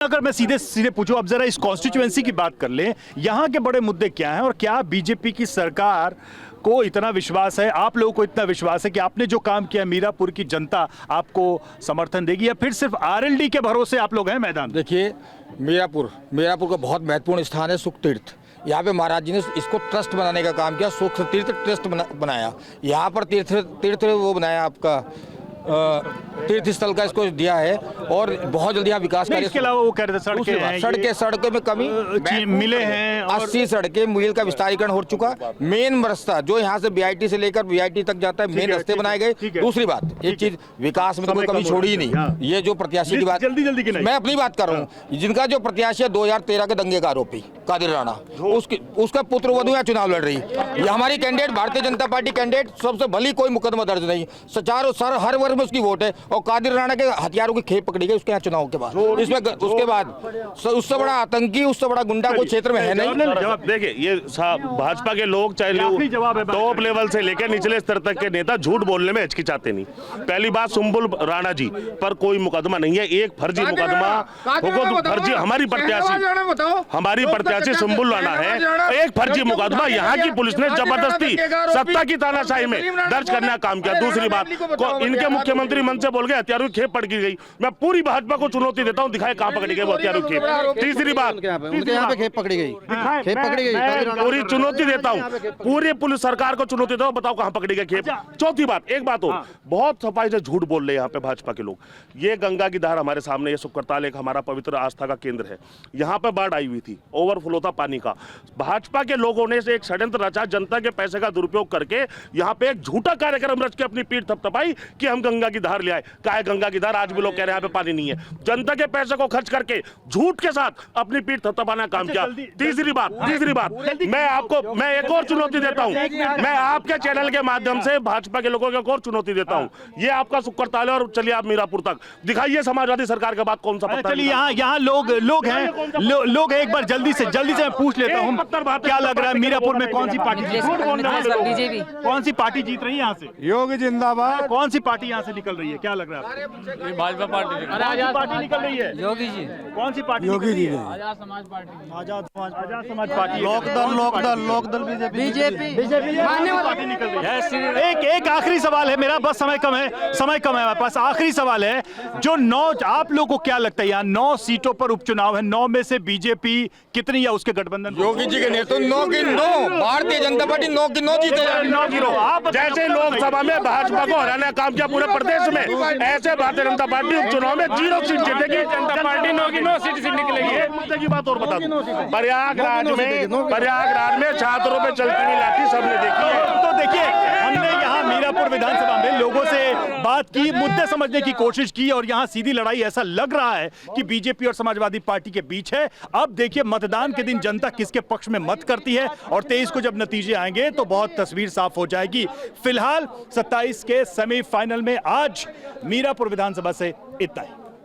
अगर मैं सीधे सीधे पूछूं, अब जरा इस कॉन्स्टिट्यूएंसी की बात कर लें, यहाँ के बड़े मुद्दे क्या हैं और क्या बीजेपी की सरकार को इतना विश्वास है, आप लोगों को इतना विश्वास है कि आपने जो काम किया मीरापुर की जनता आपको समर्थन देगी, या फिर सिर्फ आरएलडी के भरोसे आप लोग हैं मैदान? देखिए, मीरापुर का बहुत महत्वपूर्ण स्थान है, सुख तीर्थ। यहाँ पे महाराज जी ने इसको ट्रस्ट बनाने का काम किया, सुख तीर्थ ट्रस्ट बनाया। यहाँ पर तीर्थ वो बनाया आपका तीर्थ स्थल का इसको दिया है, और बहुत जल्दी यहाँ विकास कार्य। इसके अलावा वो कह रहे थे सड़कें में कमी मिले हैं, 80 सड़कें मील का विस्तारीकरण हो चुका। मेन रास्ता जो यहाँ से बीआईटी से लेकर बीआईटी तक जाता है, मेन रास्ते बनाए गए। दूसरी बात, एक चीज विकास में तो कोई कमी छोड़ी ही नहीं। ये जो प्रत्याशी की बात, जल्दी की नहीं, मैं अपनी बात कर रहा हूँ। जिनका जो प्रत्याशी है 2013 के दंगे का आरोपी कादिर राणा, उसका पुत्र वधू यहाँ चुनाव लड़ रही है। हमारी candidate Bharatiya Janata party candidate, सबसे भली कोई मुकदमा दर्ज नहीं, चारों सर हर वर्ग में उसकी वोट है। और कादिर राणा के हथियारों की खेप पकड़ी गई उसके यहाँ चुनाव के बाद। इसमें उसके बाद उससे बड़ा आतंकी, उससे बड़ा गुंडा कोई क्षेत्र में है नहीं। जवाब देखिए, ये भाजपा के लोग चाहे टॉप लेवल से लेकर निचले स्तर तक के नेता झूठ बोलने में हिचकिचाते नहीं। पहली बात, सुम्बुल राणा जी पर कोई मुकदमा नहीं है, एक फर्जी मुकदमा फर्जी हमारी प्रत्याशी सुम्बुल राणा है, एक फर्जी मुकदमा यहाँ की पुलिस ने जबरदस्ती सत्ता की तानाशाही में दर्ज करने का काम किया। दूसरी बात, इनके मुख्यमंत्री मन से बोल गए हथियारों की खेप पकड़ गई। मैं पूरी भाजपा को चुनौती देता हूं, दिखाए कहां पकड़ी गई वो हथियारों की खेप। तीसरी बात, उनके यहाँ पे खेप पकड़ी गई, पूरी चुनौती देता हूं, पूरी पुलिस सरकार को चुनौती देता हूं, बताओ कहां पकड़ी गई खेप। चौथी बात, एक बात हो, बहुत सफाई से झूठ बोल रहे हैं यहाँ पे भाजपा के लोग। ये गंगा की धार हमारे सामने, ये सुकरताल एक हमारा पवित्र आस्था का केंद्र है, यहाँ पे बाढ़ आई हुई थी, ओवरफ्लो था पानी का। भाजपा के लोगों ने एक षड्यंत्र रचा, जनता के पैसे का दुरुपयोग करके यहाँ पे एक झूठा कार्यक्रम रच के अपनी पीठ थपथपाई कि हम गंगा की धार ले आए। क्या है गंगा की धार? आज भी लोग कह रहे हैं यहाँ पे पानी नहीं है। जनता के पैसे को खर्च करके झूठ के साथ अपनी पीठ थपथपाने का काम किया। तीसरी बात, मैं एक और चुनौती देता हूँ, मैं आपके चैनल के माध्यम से भाजपा के लोगों को एक और चुनौती देता हूँ। ये आपका सुकरताल है और चलिए आप मीरापुर तक दिखाइए समाजवादी सरकार के बाद कौन सा पत्थर। चलिए यहाँ लोग हैं, एक बार जल्दी से मैं पूछ लेता हूँ, क्या लग रहा है मीरापुर में कौन सी पार्टी बीजेपी, कौन सी पार्टी जीत रही है यहाँ से? योगी जिंदाबाद। कौन सी पार्टी यहाँ से निकल रही है, क्या लग रहा है? भाजपा पार्टी निकल रही है। योगी जी। कौन सी party? Yogi ji. Azad Samaj party. Azad Samaj party. Lokdal BJP party निकल रही है। एक आखिरी सवाल है मेरा, बस समय कम है हमारे पास। आखिरी सवाल है, जो 9, आप लोगों को क्या लगता है यहाँ 9 सीटों पर उपचुनाव है, 9 में से बीजेपी कितनी या उसके गठबंधन? योगी जी के नेतृत्व 9 की 9, भारतीय जनता पार्टी 9 की 9 जीते। 9-0। आप जैसे लोकसभा में भाजपा को हराने का काम किया पूरे प्रदेश में, ऐसे भारतीय जनता पार्टी उपचुनाव में 0 सीट जीतेगी। जनता पार्टी 9 की 9 सीट निकलेगी। एक मुद्दे की बात और बता दूं, प्रयागराज में छात्रों पे चलती हुई लाठी सबने देखी है। तो देखिए, हमने यहाँ मीरापुर विधानसभा में लोगों से बात की, मुद्दे समझने की कोशिश की, और यहाँ सीधी लड़ाई ऐसा लग रहा है कि बीजेपी और समाजवादी पार्टी के बीच है। अब देखिए मतदान के दिन जनता किसके पक्ष में मत करती है, और 23 को जब नतीजे आएंगे तो बहुत तस्वीर साफ हो जाएगी। फिलहाल 27 के सेमीफाइनल में आज मीरापुर विधानसभा से इतना ही।